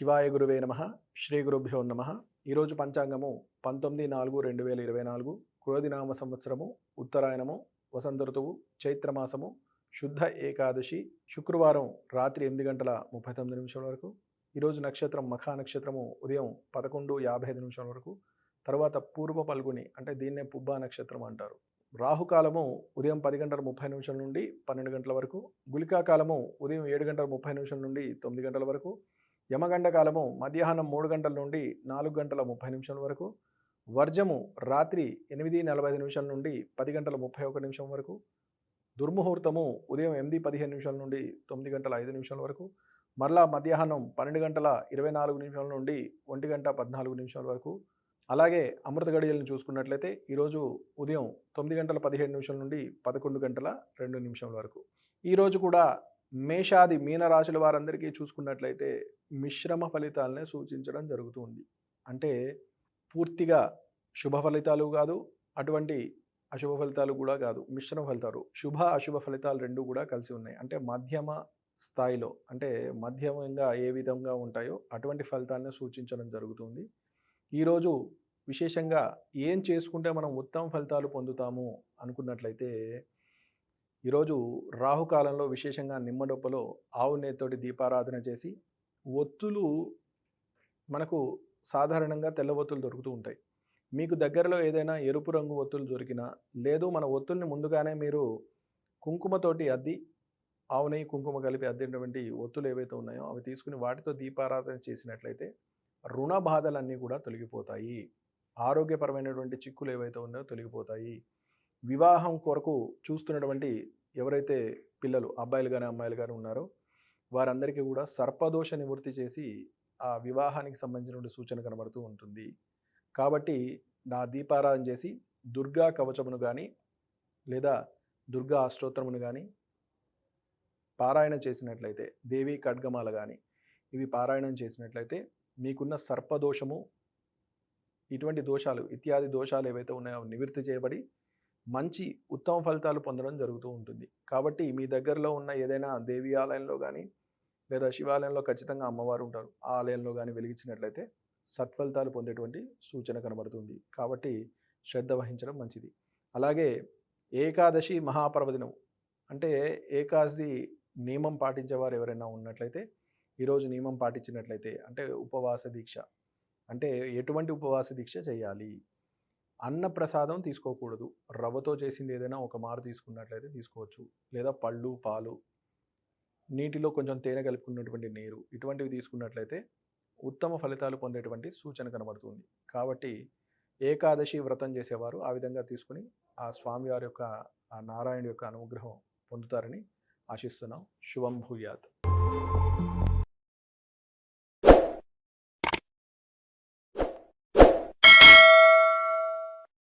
శివాయ గురువే నమః. శ్రీ గురుభ్యో నమః. ఈరోజు పంచాంగము 19/4/2024 క్రోధినామ సంవత్సరము ఉత్తరాయణము వసంత ఋతువు చైత్రమాసము శుద్ధ ఏకాదశి శుక్రవారం రాత్రి 8:39 వరకు. ఈరోజు నక్షత్రం మఖా నక్షత్రము ఉదయం 11:55 వరకు. తర్వాత పూర్వ పల్గుని అంటే దీన్నే పుబ్బా నక్షత్రం అంటారు. రాహుకాలము ఉదయం 10:30 నుండి 12 గంటల వరకు. గుళికా కాలము ఉదయం 7:30 నుండి 9 గంటల వరకు. యమగండ కాలము మధ్యాహ్నం 3 గంటల నుండి 4:30 వరకు. వర్జము రాత్రి 8:45 నుండి 10:31 వరకు. దుర్ముహూర్తము ఉదయం 8:15 నుండి 9:05 వరకు. మరలా మధ్యాహ్నం 12:24 నుండి 1:14 వరకు. అలాగే అమృత గడియలను చూసుకున్నట్లయితే ఈరోజు ఉదయం 9:17 నుండి 11:02 వరకు. ఈరోజు కూడా మేషాది మీనరాశుల వారందరికీ చూసుకున్నట్లయితే మిశ్రమ ఫలితాలనే సూచించడం జరుగుతుంది. అంటే పూర్తిగా శుభ ఫలితాలు కాదు, అటువంటి అశుభ ఫలితాలు కూడా కాదు, మిశ్రమ ఫలితాలు. శుభ అశుభ ఫలితాలు రెండు కూడా కలిసి ఉన్నాయి. అంటే మధ్యమ స్థాయిలో, అంటే మధ్యమంగా ఏ విధంగా ఉంటాయో అటువంటి ఫలితాలను సూచించడం జరుగుతుంది. ఈరోజు విశేషంగా ఏం చేసుకుంటే మనం ఉత్తమ ఫలితాలు పొందుతాము అనుకున్నట్లయితే ఈరోజు రాహుకాలంలో విశేషంగా నిమ్మడొప్పలో ఆవు నేతితోటి దీపారాధన చేసి, ఒత్తులు మనకు సాధారణంగా తెల్ల ఒత్తులు దొరుకుతూ ఉంటాయి. మీకు దగ్గరలో ఏదైనా ఎరుపు రంగు ఒత్తులు దొరికినా, లేదు మన ఒత్తుల్ని ముందుగానే మీరు కుంకుమతోటి అద్ది, ఆవు నెయ్యి కుంకుమ కలిపి అద్దినటువంటి ఒత్తులు ఏవైతే ఉన్నాయో అవి తీసుకుని వాటితో దీపారాధన చేసినట్లయితే రుణ బాధలన్నీ కూడా తొలగిపోతాయి. ఆరోగ్యపరమైనటువంటి చిక్కులు ఏవైతే ఉన్నాయో తొలగిపోతాయి. వివాహం కొరకు చూస్తున్నటువంటి ఎవరైతే పిల్లలు అబ్బాయిలు కానీ అమ్మాయిలు కానీ ఉన్నారో వారందరికీ కూడా సర్పదోష నివృత్తి చేసి ఆ వివాహానికి సంబంధించిన సూచన కనబడుతూ ఉంటుంది. కాబట్టి నా దీపారాధన చేసి దుర్గా కవచమును కానీ లేదా దుర్గా అష్టోత్తరమును కానీ పారాయణ చేసినట్లయితే, దేవి ఖడ్గమాల కానీ ఇవి పారాయణం చేసినట్లయితే మీకున్న సర్పదోషము, ఇటువంటి దోషాలు ఇత్యాది దోషాలు ఏవైతే ఉన్నాయో నివృత్తి చేయబడి మంచి ఉత్తమ ఫలితాలు పొందడం జరుగుతూ ఉంటుంది. కాబట్టి మీ దగ్గరలో ఉన్న ఏదైనా దేవి ఆలయంలో కానీ లేదా శివాలయంలో ఖచ్చితంగా అమ్మవారు ఉంటారు, ఆ ఆలయంలో కానీ వెలిగించినట్లయితే సత్ఫలితాలు పొందేటువంటి సూచన కనబడుతుంది. కాబట్టి శ్రద్ధ వహించడం మంచిది. అలాగే ఏకాదశి మహాపర్వదినం అంటే ఏకాదశి నియమం పాటించేవారు ఎవరైనా ఉన్నట్లయితే ఈరోజు నియమం పాటించినట్లయితే, అంటే ఉపవాస దీక్ష, అంటే ఎటువంటి ఉపవాస దీక్ష చేయాలి? అన్న ప్రసాదం తీసుకోకూడదు. రవ్వతో చేసింది ఏదైనా ఒక మారు తీసుకున్నట్లయితే తీసుకోవచ్చు. లేదా పళ్ళు, పాలు, నీటిలో కొంచెం తేనె కలుపుకున్నటువంటి నీరు, ఇటువంటివి తీసుకున్నట్లయితే ఉత్తమ ఫలితాలు పొందేటువంటి సూచన కనబడుతుంది. కాబట్టి ఏకాదశి వ్రతం చేసేవారు ఆ విధంగా తీసుకుని ఆ స్వామివారి యొక్క, ఆ నారాయణ యొక్క అనుగ్రహం పొందుతారని ఆశిస్తున్నాం. శుభం భూయాత్.